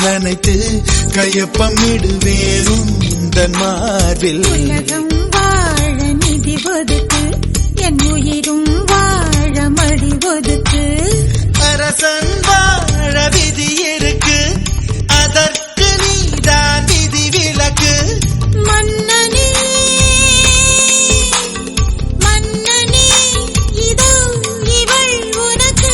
நனைத்து கையொப்பமிடுவேன் உந்தன் மார்பில். உலகம் வாழ நிதி ஒதுக்கு, என் உயிரும் வாழ மடி ஒதுக்கு. அரசன் வாழ விதி இருக்கு, அதற்கு நீதான் விதி விலக்கு. மன்னனே மன்னனே இதோ இவள் உனக்கு.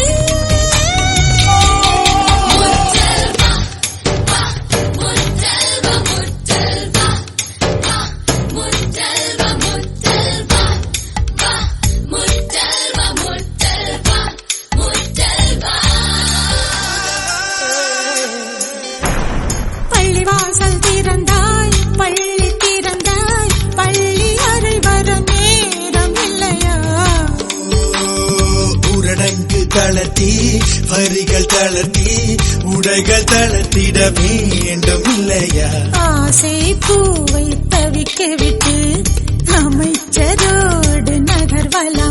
பள்ளிவாசல் திறந்தாய், பள்ளி திறந்தாய், பள்ளி அறை வர நேரம் இல்லையா? ஊரடங்கு தளர்த்தி வரிகள் தளர்த்தி உடைகள் தளர்த்திட வேண்டும் இல்லையா? ஆசை பூவை தவிக்க விட்டு அமைச்சரோடு நகர்வலா.